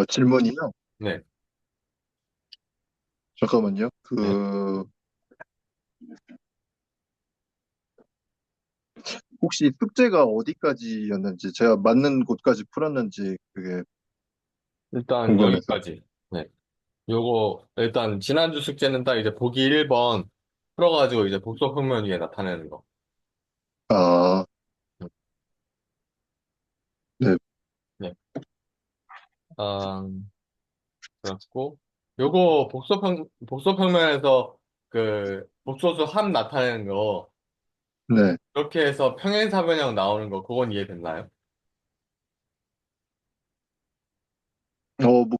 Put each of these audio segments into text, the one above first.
질문이요? 네, 잠깐만요. 네. 혹시 숙제가 어디까지였는지, 제가 맞는 곳까지 풀었는지, 그게 일단 궁금해서. 여기까지. 네. 요거, 일단 지난주 숙제는 딱 이제 보기 1번 풀어가지고 이제 복소 평면 위에 나타내는 거. 아, 네, 네. 그렇고, 요거 복소 평면에서 그 복소수 합 나타내는 거, 네. 그렇게 해서 평행사변형 나오는 거, 그건 이해됐나요?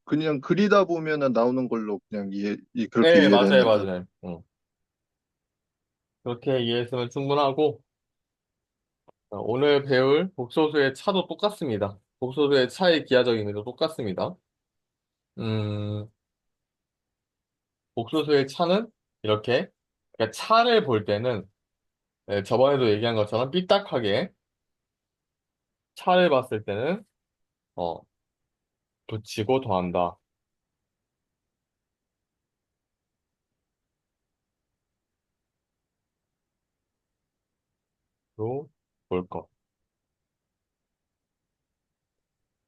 그냥 그리다 보면은 나오는 걸로 그냥 그렇게 네, 이해를 맞아요, 했는데. 맞아요. 그렇게 이해했으면 충분하고, 오늘 배울 복소수의 차도 똑같습니다. 복소수의 차의 기하적 의미도 똑같습니다. 음, 복소수의 차는 이렇게, 그러니까 차를 볼 때는 저번에도 얘기한 것처럼 삐딱하게 차를 봤을 때는 어, 붙이고 더한다. 로 볼 것.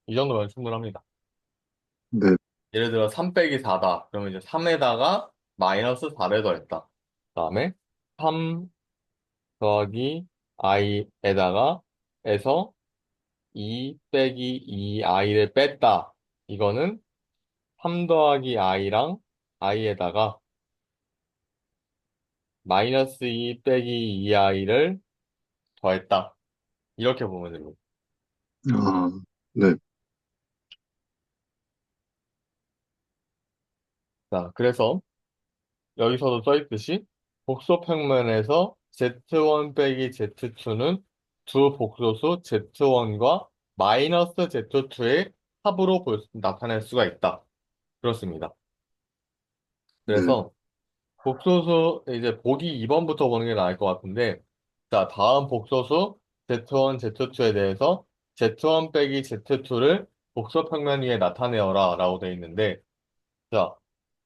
이 정도면 충분합니다. 네, 예를 들어 3 빼기 4다. 그러면 이제 3에다가 마이너스 4를 더했다. 그다음에 3 더하기 i에다가 에서 2 빼기 2i를 뺐다. 이거는 3 더하기 i랑 i에다가 마이너스 2 빼기 2i를 더했다. 이렇게 보면 됩니다. 아, 네, 자, 그래서 여기서도 써있듯이 복소 평면에서 Z1 빼기 Z2는 두 복소수 Z1과 마이너스 Z2의 합으로 나타낼 수가 있다. 그렇습니다. 네, 그래서 복소수 이제 보기 2번부터 보는 게 나을 것 같은데, 자, 다음 복소수 Z1, Z2에 대해서 Z1 빼기 Z2를 복소 평면 위에 나타내어라 라고 되어 있는데, 자,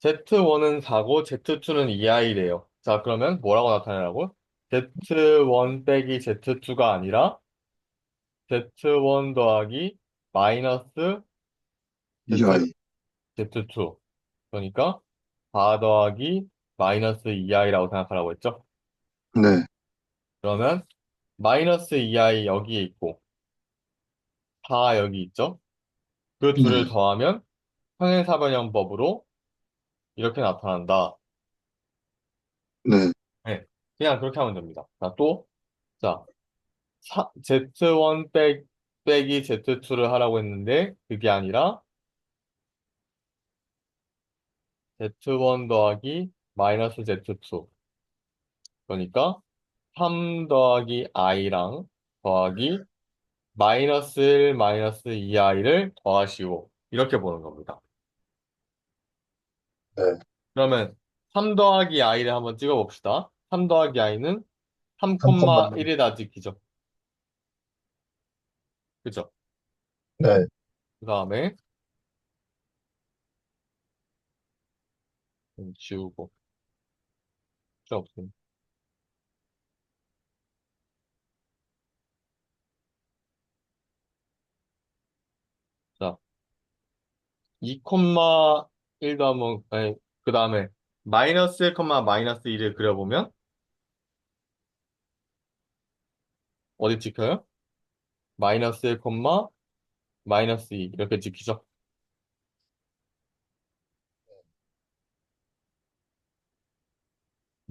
Z1은 4고 Z2는 2i래요. 자, 그러면 뭐라고 나타내라고? Z1 빼기 Z2가 아니라 Z1 더하기 마이너스 이 아이. Z2. 그러니까 4 더하기 마이너스 2i라고 생각하라고 했죠? 네, 그러면 마이너스 2i 여기에 있고 4 여기 있죠? 그 둘을 네, 더하면 평행사변형법으로 이렇게 나타난다. 네, 네, 그냥 그렇게 하면 됩니다. 자, 또, 자, Z1 빼기 Z2를 하라고 했는데 그게 아니라 Z1 더하기 마이너스 Z2. 그러니까 3 더하기 i랑 더하기 마이너스 1 마이너스 2i를 더하시오. 이렇게 보는 겁니다. 네. 그러면 3 더하기 i를 한번 찍어봅시다. 3 더하기 i는 3콤마. 3,1에다 찍히죠. 그죠? 네, 그 다음에 지우고 필요 없습니다. 자, 2,1도 한번, 아니, 그 다음에 마이너스 1, 마이너스 1을 그려보면 어디 찍혀요? 마이너스 1, 마이너스 2 이렇게 찍히죠.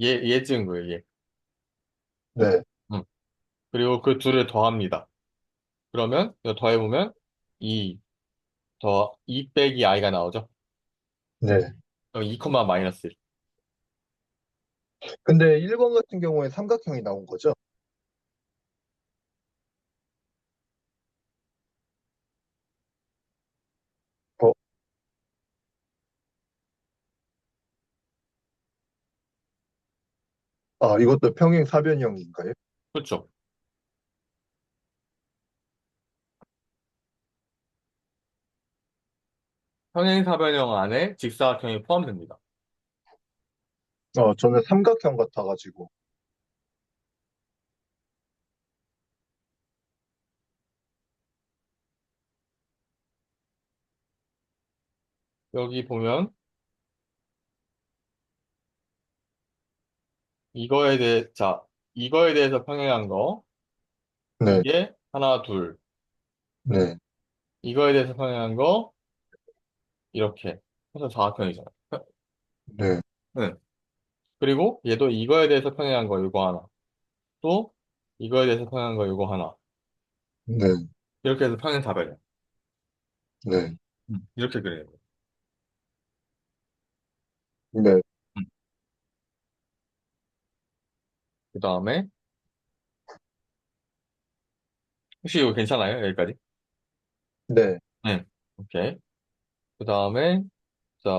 얘 찍은 거예요, 얘. 네, 음. 그리고 그 둘을 더합니다. 그러면 이거 더해보면 2 빼기 i가 나오죠. 네. 그럼 2, 마이너스 1. 근데 1번 같은 경우에 삼각형이 나온 거죠? 어, 이것도 평행 사변형인가요? 그렇죠. 평행사변형 안에 직사각형이 포함됩니다. 저는 삼각형 같아가지고. 여기 보면 이거에 대해, 자, 이거에 대해서 평행한 거, 네, 이게 하나, 둘. 네, 이거에 대해서 평행한 거, 이렇게 해서 사각형이잖아. 네, 응. 그리고 얘도 이거에 대해서 평행한 거, 이거 하나. 또 이거에 대해서 평행한 거, 이거 하나. 네, 이렇게 해서 평행사변형. 네, 이렇게 그려요. 네, 그 다음에, 혹시 이거 괜찮아요? 여기까지? 네. 네. 오케이. 그 다음에, 자,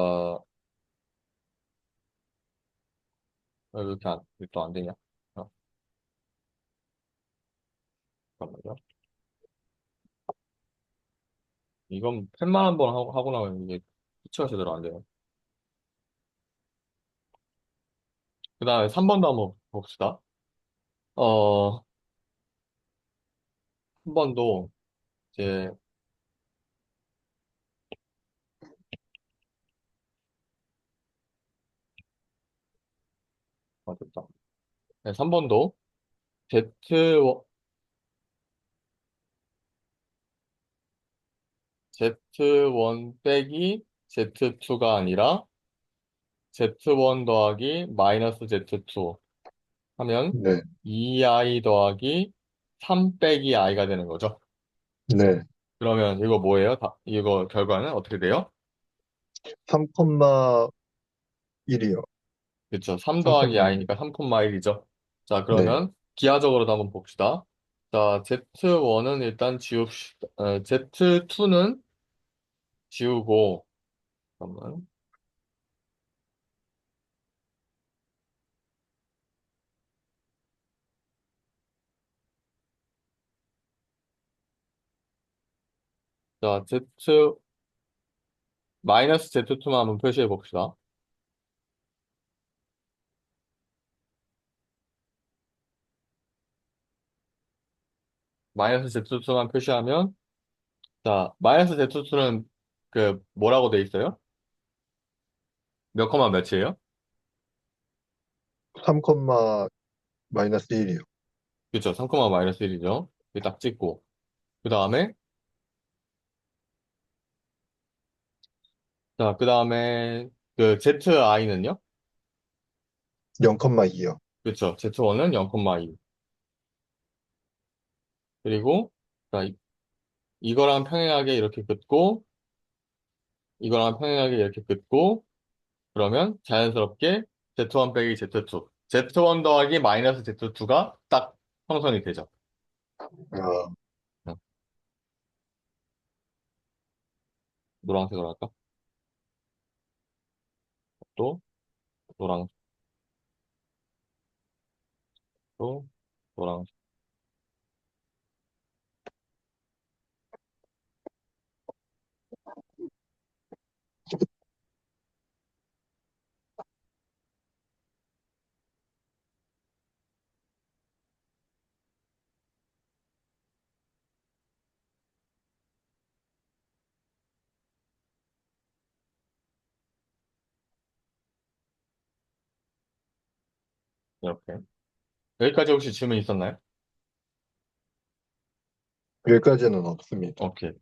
왜 이렇게 또 안 되냐? 잠깐만요. 이건 펜만 한번 하고 나면 이게 피치가 제대로 안 돼요. 그 다음에 3번도 한번 봅시다. 3번도 이제, 됐다. 네, 3번도 Z1, Z1 빼기 Z2가 아니라 Z1 더하기 마이너스 Z2 하면 네, 2i 더하기 3 빼기 i가 되는 거죠. 네. 그러면 이거 뭐예요? 이거 결과는 어떻게 돼요? 3,1이요. 그렇죠. 3 더하기 3,1. i니까 3,1이죠. 자, 네. 그러면 기하적으로도 한번 봅시다. 자, Z1은 일단 지웁시다. Z2는 지우고, 잠깐만. 자, 마이너스 Z2만 한번 표시해 봅시다. 마이너스 Z2만 표시하면, 자, 마이너스 Z2는 그, 뭐라고 돼 있어요? 몇 컴마 몇이에요? 3, 마이너스 1이요. 그렇죠. 3, 마이너스 1이죠. 딱 찍고. 그 다음에, 자, 그 다음에, 그 ZI는요? 0,2요. 그렇죠. Z1은 0,2. 그리고, 자, 이거랑 평행하게 이렇게 긋고, 이거랑 평행하게 이렇게 긋고, 그러면 자연스럽게 Z1 빼기 Z2. Z1 더하기 마이너스 Z2가 딱 형성이 되죠. 아, 응. 노란색으로 할까? 또, 노란색, 또, 노란색. 이렇게. 여기까지 혹시 질문 있었나요? 여기까지는 없습니다. 오케이.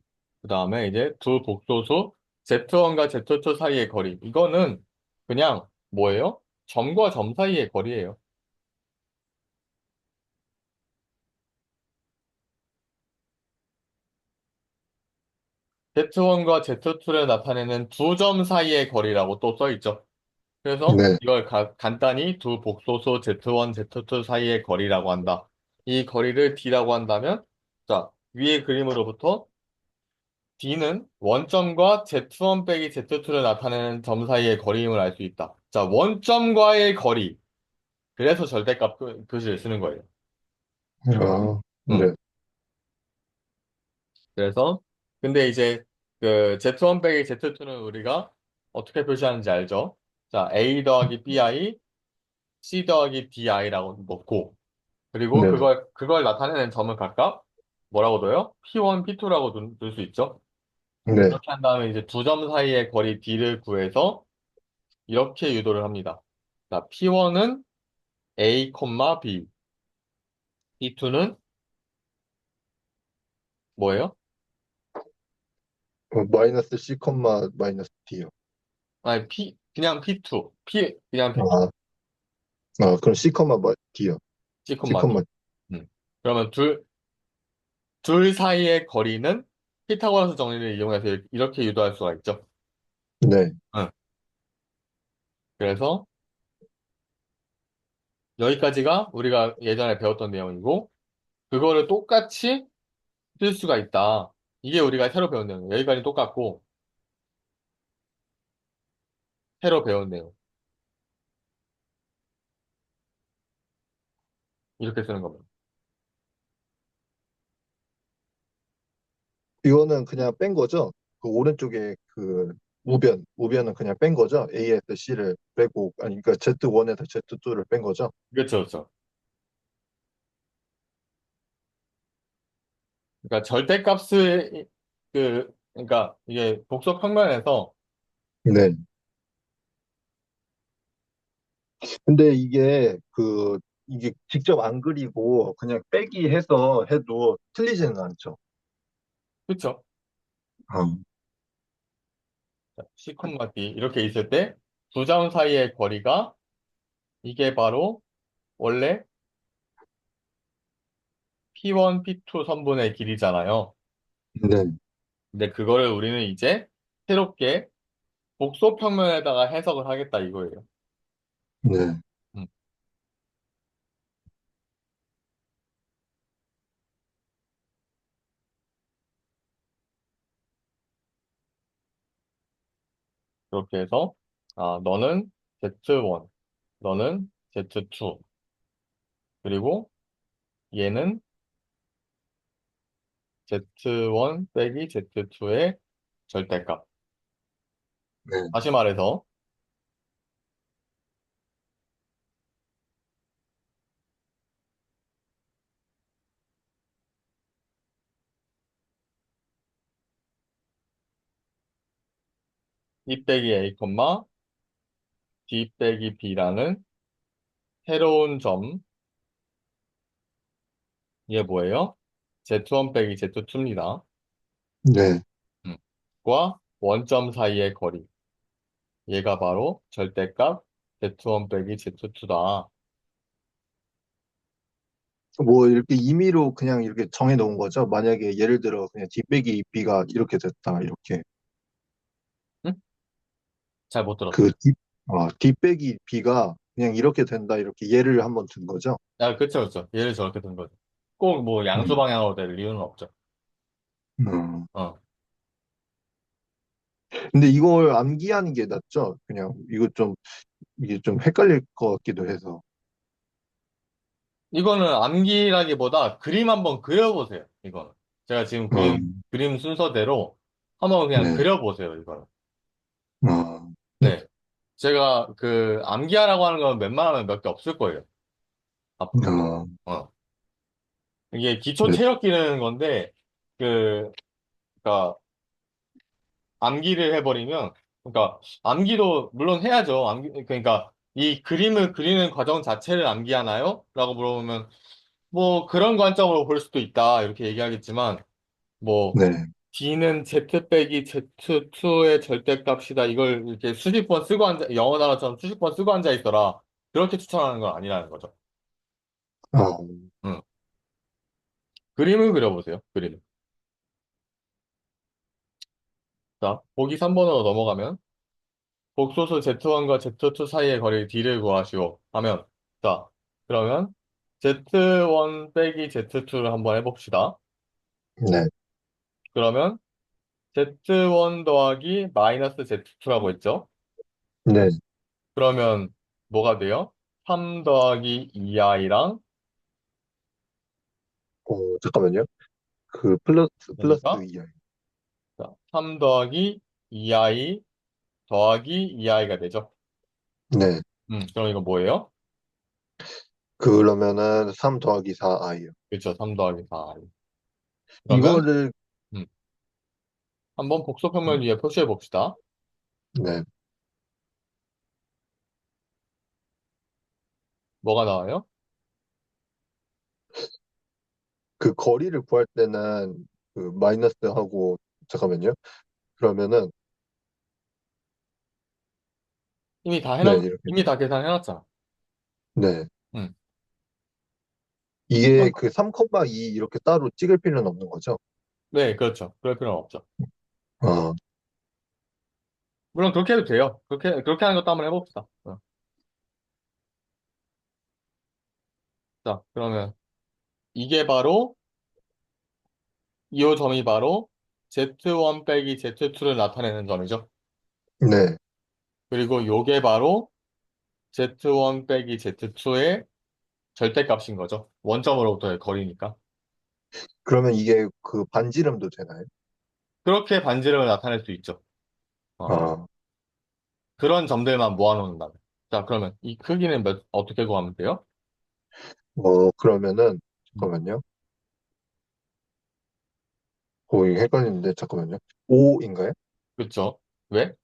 그 다음에 이제 두 복소수 Z1과 Z2 사이의 거리. 이거는 그냥 뭐예요? 점과 점 사이의 거리예요. Z1과 Z2를 나타내는 두 점 사이의 거리라고 또 써있죠. 그래서 네, 이걸 간단히 두 복소수 Z1, Z2 사이의 거리라고 한다. 이 거리를 D라고 한다면, 자, 위의 그림으로부터 D는 원점과 Z1 빼기 Z2를 나타내는 점 사이의 거리임을 알 수 있다. 자, 원점과의 거리. 그래서 절대값 표시를 쓰는 거예요. 아, 음. 네, 그래서, 근데 이제 그 Z1 빼기 Z2는 우리가 어떻게 표시하는지 알죠? 자, A 더하기 BI, C 더하기 DI라고 놓고, 그리고 네. 그걸 나타내는 점을 각각 뭐라고 둬요? P1, P2라고 둘 수 있죠? 네. 이렇게 한 다음에 이제 두 점 사이의 거리 D를 구해서 이렇게 유도를 합니다. 자, P1은 A, B, P2는 뭐예요? 마이너스 C 콤마 마이너스 D요. 아니, 그냥 P2. 그냥 P2. 아, 그럼 C 콤마 D요. C, C D. 콤마. 그러면 둘 사이의 거리는 피타고라스 정리를 이용해서 이렇게 유도할 수가 있죠. 네. 응. 그래서 여기까지가 우리가 예전에 배웠던 내용이고, 그거를 똑같이 쓸 수가 있다. 이게 우리가 새로 배운 내용이에요. 여기까지 똑같고, 새로 배운 내용. 이렇게 쓰는 겁니다. 이거는 그냥 뺀 거죠? 그 오른쪽에 그 우변은 그냥 뺀 거죠? A에서 C를 빼고, 아니, 그러니까 Z1에서 Z2를 뺀 거죠? 그렇죠, 그렇죠. 그러니까 절대값을, 그러니까 이게 복소 평면에서, 네. 근데 이게 직접 안 그리고 그냥 빼기 해서 해도 틀리지는 않죠. 그렇죠. 어. C, D 이렇게 있을 때, 두 점 사이의 거리가 이게 바로 원래 P1, P2 선분의 길이잖아요. 네. 근데 그거를 우리는 이제 새롭게 복소 평면에다가 해석을 하겠다 이거예요. 네. 음, 그렇게 해서 너는 Z1, 너는 Z2, 그리고 얘는 Z1 빼기 Z2의 절대값. 네. 다시 말해서 D 빼기 A, D 빼기 B라는 새로운 점, 이게 뭐예요? Z1 빼기 Z2입니다. 네. 과 원점 사이의 거리. 얘가 바로 절대값 Z1 빼기 Z2다. 뭐 이렇게 임의로 그냥 이렇게 정해 놓은 거죠. 만약에 예를 들어 그냥 D 빼기 B가 이렇게 됐다. 이렇게. 응? 잘 못 들었어. 그 D 빼기 B가 그냥 이렇게 된다. 이렇게 예를 한번 든 거죠. 그쵸, 그쵸. 얘를 저렇게 둔 거죠. 꼭 뭐 양수 음. 방향으로 될 이유는 없죠. 음. 어. 근데 이걸 암기하는 게 낫죠. 그냥 이게 좀 헷갈릴 것 같기도 해서. 이거는 암기라기보다 그림 한번 그려보세요. 이거는. 제가 지금 음. 그림 순서대로 한번 그냥 네. 그려보세요. 이거는. 네. 네. 제가 그 암기하라고 하는 건 웬만하면 몇 개 없을 거예요. 앞으로. 어, 어. 이게 기초 네. 체력 기르는 건데, 그, 그러니까 암기를 해버리면, 그러니까 암기도 물론 해야죠. 그러니까 이 그림을 그리는 과정 자체를 암기하나요? 라고 물어보면 뭐 그런 관점으로 볼 수도 있다. 이렇게 얘기하겠지만 뭐 네. D는 Z 빼기 Z2의 절대값이다. 이걸 이렇게 수십 번 쓰고 영어 단어처럼 수십 번 쓰고 앉아 있어라. 그렇게 추천하는 건 아니라는 거죠. 어, 응. 그림을 그려보세요. 그림. 자, 보기 3번으로 넘어가면 복소수 Z1과 Z2 사이의 거리 D를 구하시오 하면, 자, 그러면 Z1 빼기 Z2를 한번 해봅시다. 네. 그러면 Z1 더하기 마이너스 Z2라고 했죠? 네. 그러면 뭐가 돼요? 3 더하기 2i랑, 잠깐만요. 그 플러스 그러니까, 2i. 자, 3 더하기 2i 더하기 2i가 되죠. 네. 그럼 이거 뭐예요? 그러면은 3 더하기 4i요. 그렇죠. 3 더하기 4i. 그러면 이거를, 음, 한번 복소평면 위에 표시해 봅시다. 네. 뭐가 나와요? 그 거리를 구할 때는 그 마이너스하고, 잠깐만요. 그러면은, 네, 이렇게. 이미 다 계산해놨잖아. 네. 음. 이게 그 3,2 이렇게 따로 찍을 필요는 없는 거죠? 네, 그렇죠. 그럴 필요는 없죠. 아, 물론 그렇게 해도 돼요. 그렇게 하는 것도 한번 해봅시다. 자, 그러면 이게 바로, 이 점이 바로 Z1 빼기 Z2를 나타내는 점이죠. 네. 그리고 요게 바로 Z1 빼기 Z2의 절대값인 거죠. 원점으로부터의 거리니까. 그러면 이게 그 반지름도 되나요? 그렇게 반지름을 나타낼 수 있죠. 어, 아, 그런 점들만 모아놓는다면. 자, 그러면 이 크기는 어떻게 구하면 돼요? 그러면은, 음, 잠깐만요. 이거 헷갈리는데, 잠깐만요. 5인가요? 그렇죠. 왜?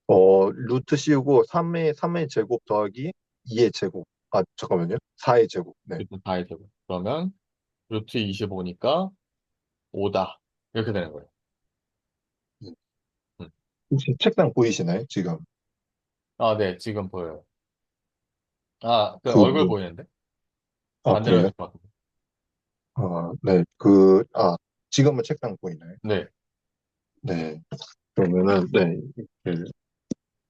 루트 씌우고 3의 제곱 더하기 2의 제곱. 아, 잠깐만요. 4의 제곱. 네. 그렇죠. 다 해되고. 그러면 루트 25니까 5다. 이렇게 되는 거예요. 음. 음. 혹시 책상 보이시나요? 지금. 아, 네, 지금 보여요. 아, 그 그, 얼굴 뭐, 보이는데? 아, 반대로 해야 그래요? 될 것 같은데. 네. 지금은 책상 보이나요? 네, 네. 그러면은, 네. 그,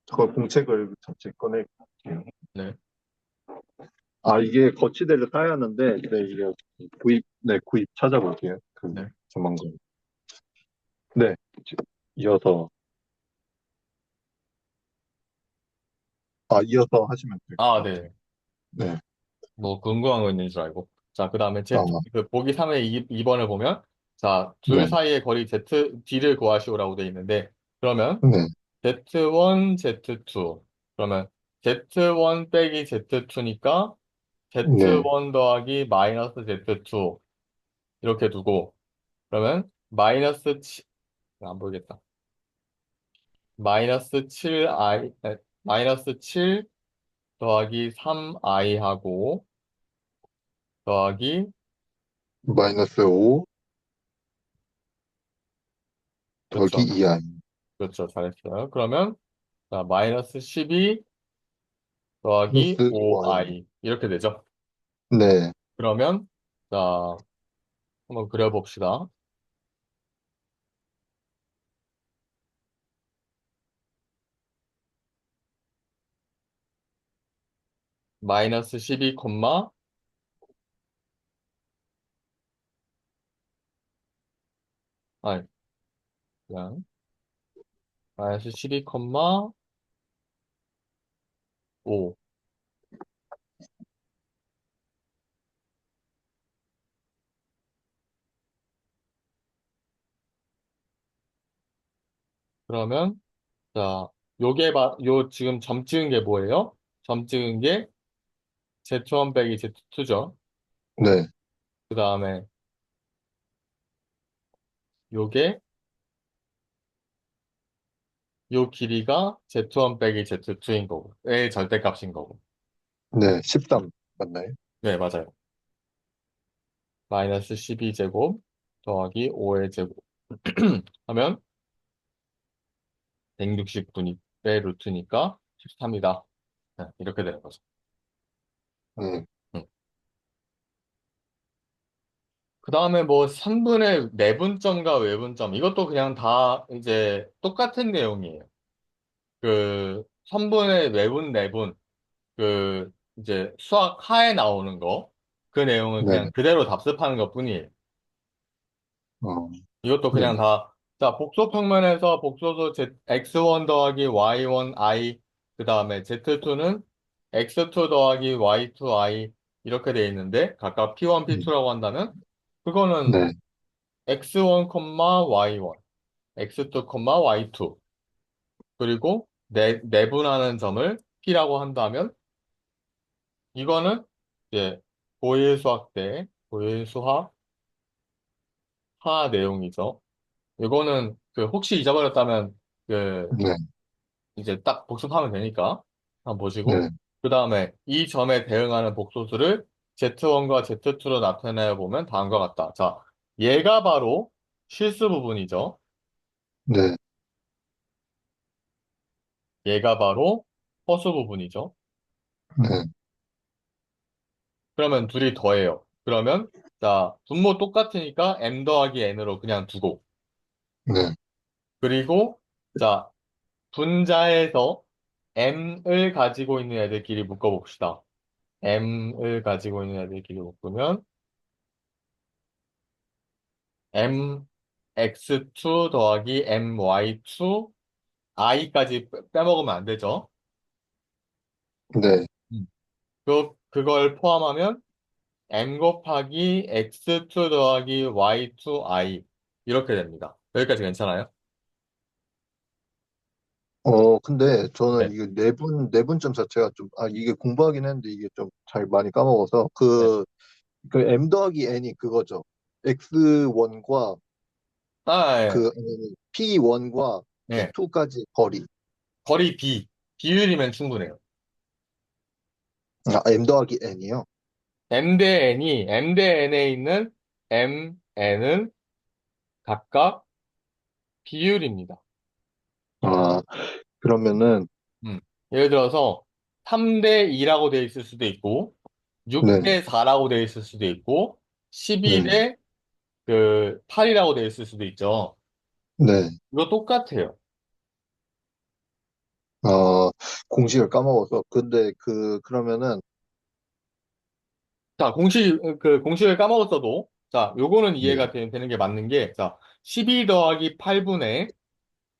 잠깐 공책을 잠시 꺼낼게요. 네, 이게 거치대를 따야 하는데, 네, 이게 구입 찾아볼게요. 그, 네. 조만간. 네. 이어서, 이어서 하시면 될 아, 것 같아요. 네. 네. 뭐 궁금한 거 있는 줄 알고. 자, 그 다음에 아, 그 보기 3의 2번을 보면, 자, 둘 네. 사이의 거리 D를 구하시오라고 돼 있는데, 그러면 네. Z1, Z2. 그러면 Z1 빼기 Z2니까 네. Z1 더하기 마이너스 Z2. 이렇게 두고, 그러면 안 보이겠다. 마이너스 7i, 마이너스 7 더하기 3i 하고, 더하기, 마이너스 5 더하기 그렇죠. 2i. 그렇죠. 잘했어요. 그러면, 자, 마이너스 12 더하기 플러스 5i. 5i. 이렇게 되죠. 네. 그러면, 자, 한번 그려봅시다. 마이너스 12, 아니, 그냥, 마이너스 12, 5. 그러면, 자, 요 지금 점 찍은 게 뭐예요? 점 찍은 게 Z1 빼기 Z2죠. 네. 그 다음에, 요게, 요 길이가 Z1 빼기 Z2인 거고, 의 절대값인 거고. 네. 13 맞나요? 네, 맞아요. 마이너스 12제곱 더하기 5의 제곱 하면 169니, 의 루트니까 13이다. 이렇게 되는 거죠. 네. 음. 그 다음에 뭐 3분의 내분점과 외분점 이것도 그냥 다 이제 똑같은 내용이에요. 그 3분의 외분 내분 그 이제 수학 하에 나오는 거 그 내용을 네. 그냥 그대로 답습하는 것뿐이에요. 어, 이것도 네. 그냥 다, 자, 복소평면에서 복소수 x1 더하기 y1 i, 그 다음에 z2는 x2 더하기 y2 i, 이렇게 돼 있는데, 각각 p1, 음, p2라고 한다면, 그거는 네. x1, y1, x2, y2. 그리고 내분하는 점을 p라고 한다면 이거는 이제 고일수학 때 고일수학 하 내용이죠. 이거는 그 혹시 잊어버렸다면 그 네, 이제 딱 복습하면 되니까 한번 보시고 네, 그 다음에 이 점에 대응하는 복소수를 Z1과 Z2로 나타내 보면 다음과 같다. 자, 얘가 바로 실수 부분이죠. 네, 얘가 바로 허수 부분이죠. 네, 그러면 둘이 더해요. 그러면 자, 분모 똑같으니까 m 더하기 n으로 그냥 두고 네, 그리고 자, 분자에서 m을 가지고 있는 애들끼리 묶어봅시다. m을 가지고 있는 애들끼리 묶으면 mx2 더하기 my2 i까지 빼먹으면 안 되죠. 네. 음. 그걸 포함하면 m 곱하기 x2 더하기 y2i 이렇게 됩니다. 여기까지 괜찮아요? 근데 저는 네. 이게 내분점 자체가 좀, 이게 공부하긴 했는데 이게 좀 잘 많이 까먹어서, 네. 그 M 더하기 N이 그거죠. X1과 예. P1과 예. P2까지 거리. 거리 비율이면 충분해요. M 더하기 N이요? m 대 n에 있는 m, n은 각각 비율입니다. 아, 그러면은, 음. 예를 들어서 3대 2라고 되어 있을 수도 있고, 네, 6대 4라고 되어 있을 수도 있고, 네, 12대 8이라고 되어 있을 수도 있죠. 네. 이거 똑같아요. 아, 공식을 까먹어서. 근데 그러면은, 자, 공식을 까먹었어도, 자, 요거는 네, 이해가 되는 게 맞는 게, 자, 12 더하기 8분의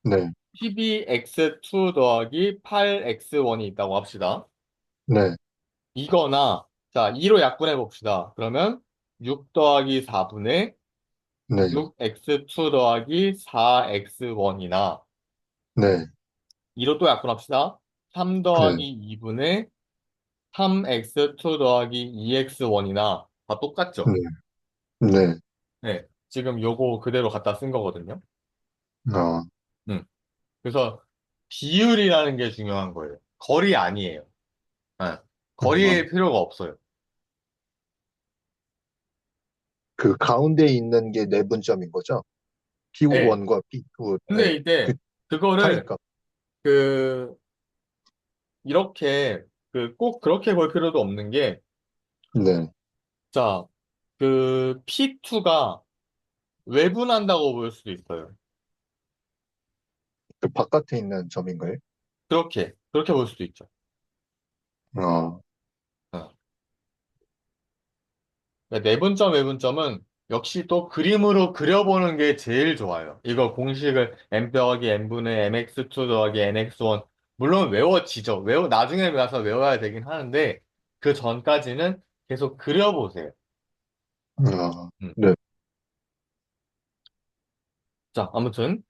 네, 12x2 더하기 8x1이 있다고 합시다. 네, 이거나, 자, 2로 약분해 봅시다. 그러면 6 더하기 4분의 네, 6x2 더하기 4x1이나, 네, 2로 또 약분합시다. 3 네, 더하기 2분의 3x2 더하기 2x1이나 다 똑같죠? 네, 네. 네. 지금 요거 그대로 갖다 쓴 거거든요. 아, 음. 그래서 비율이라는 게 중요한 거예요. 거리 아니에요. 네. 아, 거리의 필요가 없어요. 그 가운데 있는 게 내분점인 거죠? 네. P1과 P2. 네, 근데 그 이제 그거를 차이가. 그 이렇게 꼭 그렇게 볼 필요도 없는 게 네. 자, P2가 외분한다고 볼 수도 있어요. 그 바깥에 있는 점인가요? 그렇게 볼 수도 있죠. 아, 어. 내분점, 외분점은 역시 또 그림으로 그려보는 게 제일 좋아요. 이거 공식을 m 더하기 n분의 mx2 더하기 nx1 물론 외워지죠. 나중에 가서 외워야 되긴 하는데 그 전까지는 계속 그려보세요. 음. 네, 자, 아무튼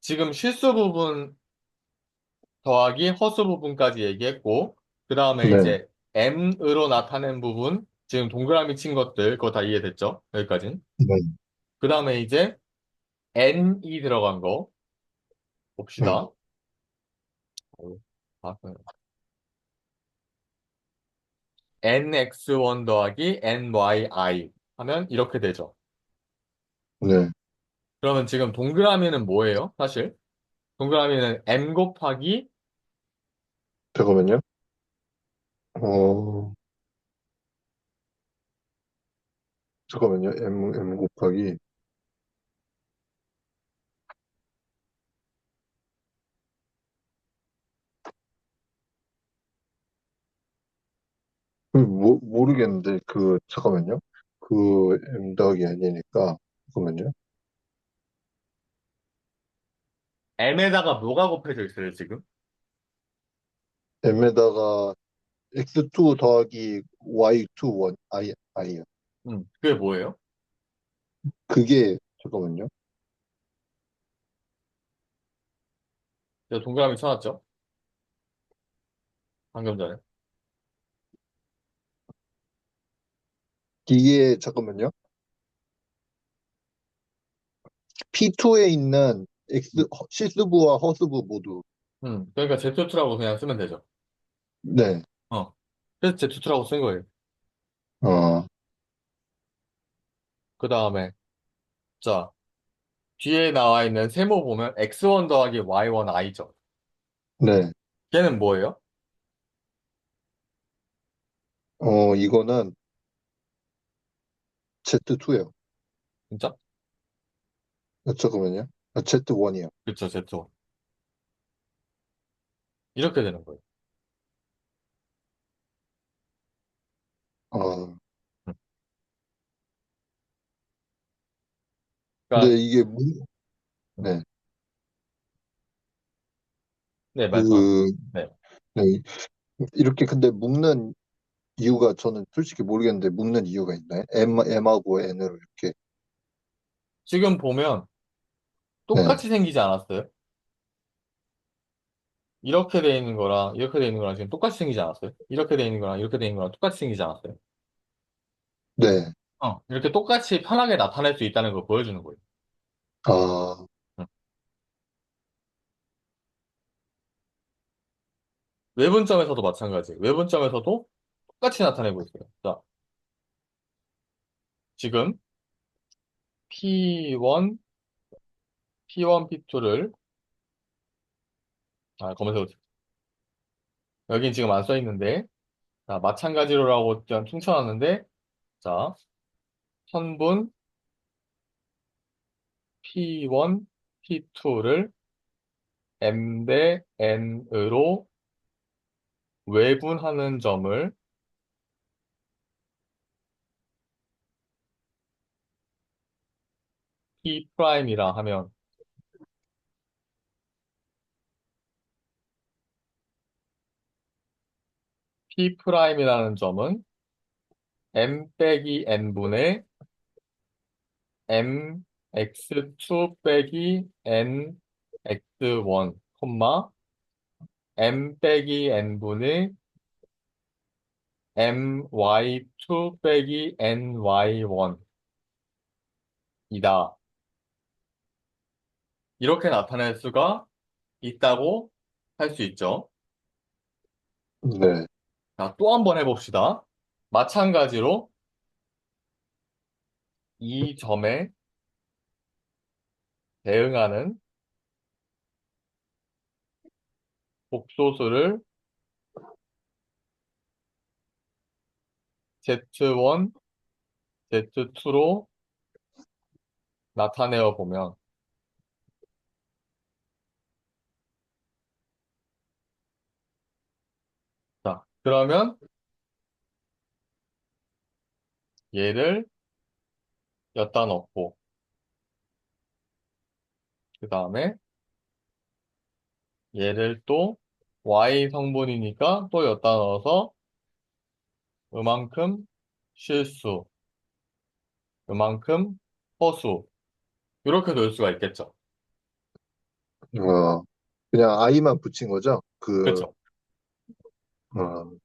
지금 실수 부분 더하기 허수 부분까지 얘기했고 그 다음에 네, 이제 m으로 나타낸 부분 지금 동그라미 친 것들 그거 다 이해됐죠? 여기까지는. 네, 그 다음에 이제 n이 들어간 거 네, 봅시다. 아, nx1 더하기 nyi 하면 이렇게 되죠. 네. 그러면 지금 동그라미는 뭐예요? 사실 동그라미는 m 곱하기 잠깐만요. 어, 잠깐만요. M 곱하기. 모르겠는데, 잠깐만요. M 더하기 아니니까, 잠깐만요. m에다가 뭐가 곱해져 있어요, 지금? M에다가 X2 더하기 Y2 원, I요. 그게 뭐예요? 그게, 잠깐만요. 제가 동그라미 쳐놨죠? 방금 전에. 이게, 잠깐만요. P2에 있는 실수부와 허수부 모두. 그러니까 Z2라고 그냥 쓰면 되죠. 네. 어. 그래서 Z2라고 쓴 거예요. 어, 그 다음에, 자, 뒤에 나와 있는 세모 보면 X1 더하기 Y1 I죠. 네. 걔는 뭐예요? 이거는 Z2요. 진짜? 잠깐만요. Z1이요. 그쵸, Z1. 이렇게 되는 거예요. 어, 음. 근데 그러니까, 이게, 음. 네. 네, 말씀하세요. 그, 네. 네. 이렇게 근데 묶는 이유가 저는 솔직히 모르겠는데 묶는 이유가 있나요? M하고 N으로 이렇게. 지금 보면 네. 똑같이 생기지 않았어요? 이렇게 돼 있는 거랑 이렇게 돼 있는 거랑 지금 똑같이 생기지 않았어요? 이렇게 돼 있는 거랑 이렇게 돼 있는 거랑 똑같이 생기지 않았어요? 네. 이렇게 똑같이 편하게 나타낼 수 있다는 걸 보여주는 거예요. 아, 응. 외분점에서도 마찬가지. 외분점에서도 똑같이 나타내고 있어요. 자, 지금 P1, P1, P2를 검은색으로 여긴 지금 안 써 있는데 자, 마찬가지로라고 그냥 퉁쳐놨는데 자, 선분 P1, P2를 M 대 N으로 외분하는 점을 P'이라 하면 P'이라는 점은 M 빼기 N분의 M X2 빼기 N X1, M 빼기 N분의 M Y2 빼기 N Y1이다. 이렇게 나타낼 수가 있다고 할 수 있죠. 네. 자, 또 한 번 해봅시다. 마찬가지로 이 점에 대응하는 복소수를 Z1, Z2로 나타내어 보면, 자, 그러면 얘를 엿다 넣고, 그 다음에 얘를 또 Y 성분이니까 또 엿다 넣어서 요만큼 실수, 요만큼 허수, 이렇게 넣을 수가 있겠죠. 어, 그냥 I만 붙인 거죠? 그렇죠. 어, 음.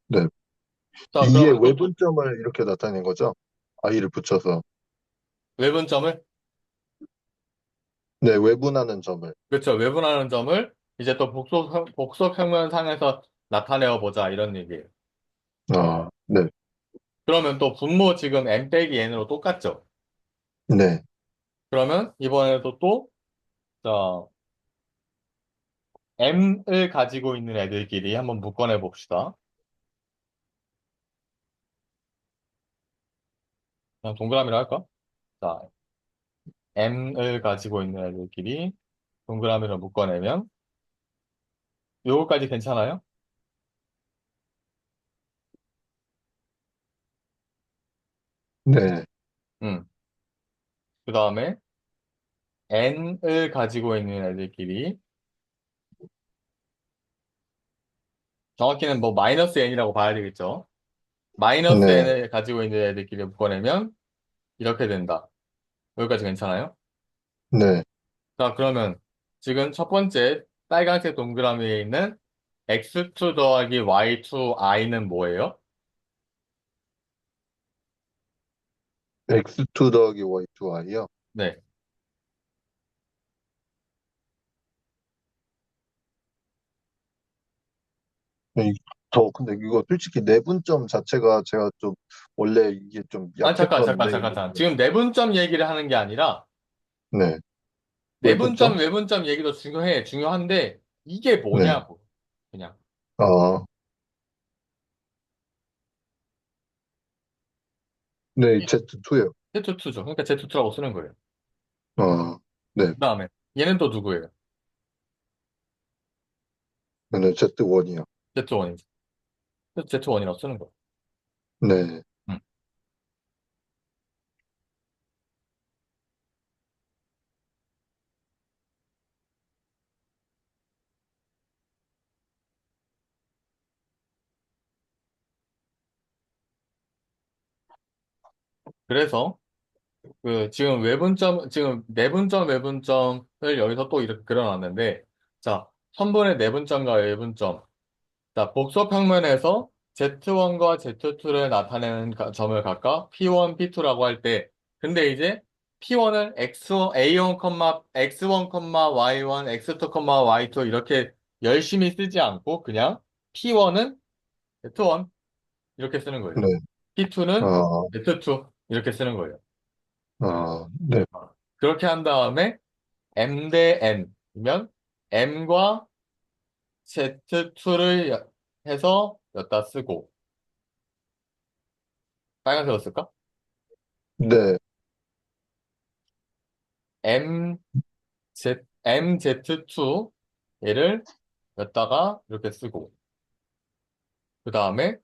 네. 자, 이게 그러면 또 외분점을 이렇게 나타낸 거죠? I를 붙여서. 외분점을, 네, 외분하는 점을. 그렇죠. 외분하는 점을 이제 또 복소평면상에서 나타내어 보자, 이런 얘기예요. 네. 그러면 또 분모 지금 n 빼기 n으로 똑같죠? 네. 그러면 이번에도 또, 자, m을 가지고 있는 애들끼리 한번 묶어내 봅시다. 그냥 동그라미로 할까? 자, m을 가지고 있는 애들끼리 동그라미로 묶어내면 요거까지 괜찮아요? 네. 음. 그 다음에 n을 가지고 있는 애들끼리 정확히는 뭐 마이너스 n이라고 봐야 되겠죠? 마이너스 네. n을 가지고 있는 애들끼리 묶어내면 이렇게 된다. 여기까지 괜찮아요? 네. 자, 그러면 지금 첫 번째 빨간색 동그라미에 있는 x2 더하기 y2i는 뭐예요? x2 더하기 y2i요. 네. 근데 이거 솔직히 내분점 자체가 제가 좀, 원래 이게 좀 아, 잠깐, 약했던 잠깐, 잠깐, 잠깐. 내용이거든요. 지금 내분점 얘기를 하는 게 아니라 네. 내분점, 외분점? 외분점 얘기도 중요한데 이게 네. 뭐냐고. 그냥 아, 네, Z2요. Z2죠. 그러니까 Z2라고 쓰는 거예요. 아, 네. 그 다음에 얘는 또 누구예요? 저는 Z1이요. Z1이죠. Z1이라고 쓰는 거예요. 네. 음. 그래서 지금 내분점, 외분점을 여기서 또 이렇게 그려놨는데, 자, 선분의 내분점과 외분점. 자, 복소평면에서 Z1과 Z2를 나타내는 점을 각각 P1, P2라고 할 때, 근데 이제 P1을 A1, X1, Y1, X2, Y2 이렇게 열심히 쓰지 않고 그냥 P1은 Z1 이렇게 쓰는 거예요. 네. P2는 아, Z2 이렇게 쓰는 거예요. 네. 그렇게 한 다음에 M 대 N이면 M과 Z2를 해서 여기다 쓰고 빨간색으로 쓸까? 네. MZ2 얘를 여기다가 이렇게 쓰고 그 다음에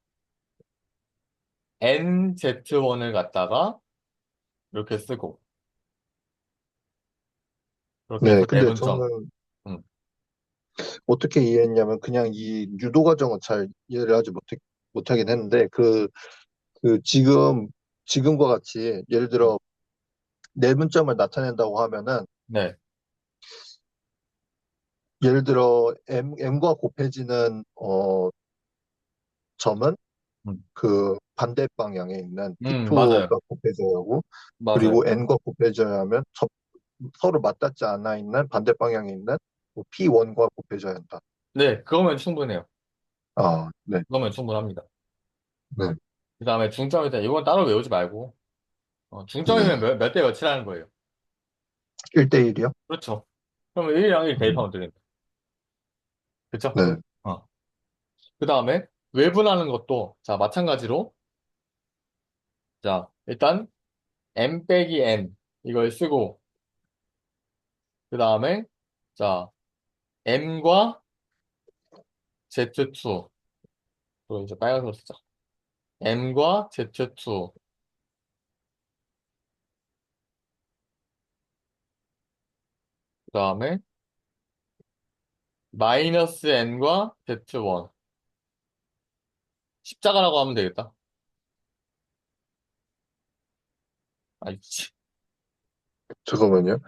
NZ1을 갖다가 이렇게 쓰고 그렇게 네. 해서 근데 내분점. 저는 음, 어떻게 이해했냐면 그냥 이 유도 과정은 잘 이해를 못하긴 했는데 지금과 같이 예를 들어 내분점을 나타낸다고 하면은 네. 예를 들어 M과 곱해지는 점은 음, 그 반대 방향에 있는 맞아요. P2가 곱해져야 하고 맞아요. 그리고 N과 곱해져야 하면 서로 맞닿지 않아 있는 반대 방향에 있는 뭐 P1과 곱해져야 한다. 네, 그거면 충분해요. 아, 네. 그거면 충분합니다. 네. 그 다음에 중점에 대한 이건 따로 외우지 말고 중점이면 네. 몇 대 몇이라는 거예요. 1대1이요? 그렇죠. 그러면 1이랑 1 대입하면 되니까. 그렇죠? 네. 그 다음에 외분하는 것도 자 마찬가지로 자 일단 m 빼기 n 이걸 쓰고 그 다음에 자 m과 z2 또 이제 빨간색으로 쓰자. m과 z2 그 다음에 마이너스 n과 z1 십자가라고 하면 되겠다. 아이치. 잠깐만요.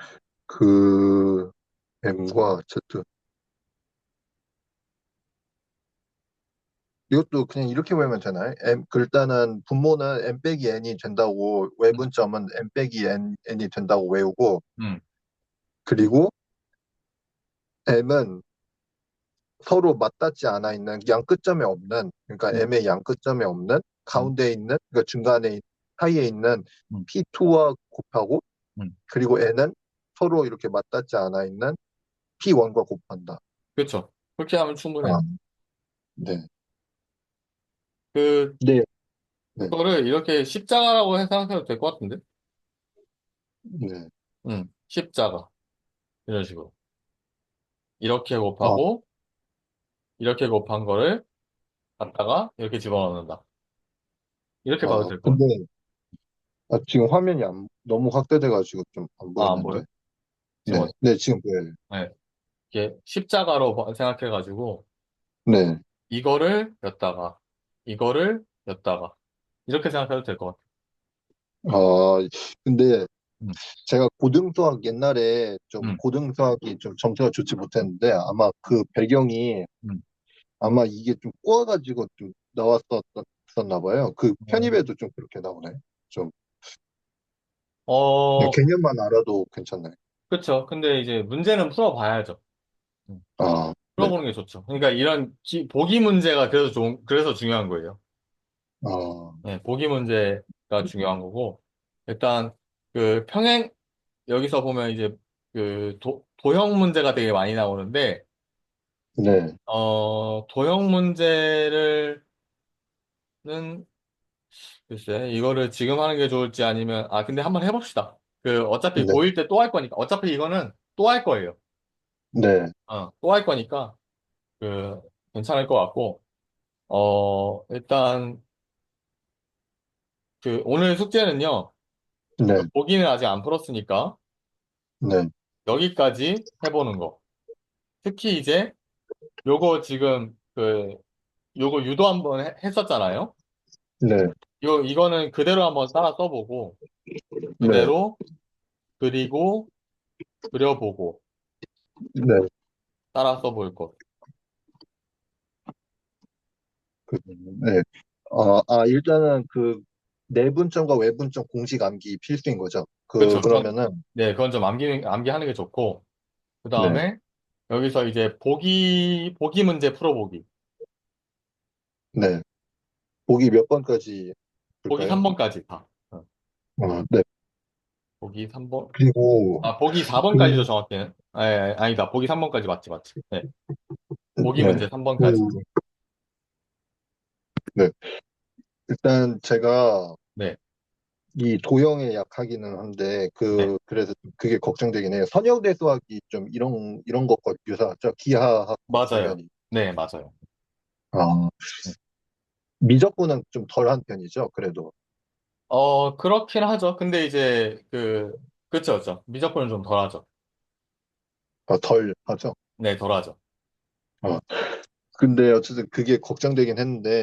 그 M과 Z. 이것도 그냥 이렇게 보면 되나요? 일단은 분모는 M 빼기 N이 된다고, 음, 외분점은 M 빼기 N이 된다고 외우고, 음, 그리고 M은 서로 맞닿지 않아 있는 양 끝점에 없는, 그러니까 음, M의 양 끝점에 없는 음, 가운데 있는, 그러니까 사이에 있는 음, P2와 곱하고, 음. 그리고 N은 서로 이렇게 맞닿지 않아 있는 P1과 곱한다. 그렇죠. 그렇게 하면 아, 충분해요. 네. 네. 네. 그거를 이렇게 십자가라고 생각해도 될 것 같은데? 네. 십자가. 이런 식으로. 이렇게 아, 곱하고, 이렇게 곱한 거를 갖다가 이렇게 집어넣는다. 이렇게 봐도 될 것 같아. 근데 지금 화면이 너무 확대돼가지고 좀 안 아, 안 보여? 보이는데. 지금 네. 네, 지금 보여요. 네. 이렇게 십자가로 생각해가지고, 네. 이거를 였다가, 이거를 였다가, 이렇게 생각해도 될 것 같아. 아, 근데 음, 제가 고등수학 옛날에 좀 음, 고등수학이 좀 점수가 좋지 못했는데 아마 그 배경이 음. 아마 이게 좀 꼬아가지고 좀 나왔었나 봐요. 그 편입에도 좀 그렇게 나오네. 좀 그냥 어, 개념만 알아도 괜찮나요? 그쵸. 근데 이제 문제는 풀어봐야죠. 음, 아, 네. 풀어보는 게 좋죠. 그러니까 이런 보기 문제가 그래서 중요한 거예요. 아, 네, 보기 문제가 중요한 거고, 일단, 여기서 보면 이제, 도형 문제가 되게 많이 나오는데, 네, 도형 문제는, 글쎄, 이거를 지금 하는 게 좋을지 아니면, 근데 한번 해봅시다. 어차피 네, 고1 때 또 할 거니까, 어차피 이거는 또 할 거예요. 네, 또 할 거니까, 그, 괜찮을 것 같고, 일단, 오늘 숙제는요, 네, 보기는 아직 안 풀었으니까, 네, 여기까지 해보는 거. 특히 이제, 요거 지금, 요거 유도 한번 했었잖아요. 네, 이거는 그대로 한번 따라 써보고, 네, 그대로 그리고 그려보고, 네. 따라 써볼 것. 네. 일단은 그 내분점과 외분점 공식 암기 필수인 거죠. 그쵸. 그러면은, 네, 그건 좀 암기하는 게 좋고, 그 네, 다음에, 여기서 이제 보기 문제 풀어보기. 네. 보기 몇 번까지 보기 볼까요? 3번까지 다. 네. 보기 3번. 그리고, 보기 4번까지도 그, 정확히는. 아니다. 보기 3번까지 맞지, 맞지. 네. 보기 네. 문제 3번까지. 그, 네. 일단 제가 네. 이 도형에 약하기는 한데, 네. 그래서 그게 걱정되긴 해요. 선형대 수학이 좀 이런 것과 유사하죠. 기하학 맞아요. 관련이. 네, 맞아요. 아, 네. 미적분은 좀 덜한 편이죠. 그래도. 그렇긴 하죠. 근데 이제, 그쵸, 그쵸. 미적분은 좀 덜하죠. 덜 하죠. 네, 덜하죠. 근데 어쨌든 그게 걱정되긴 했는데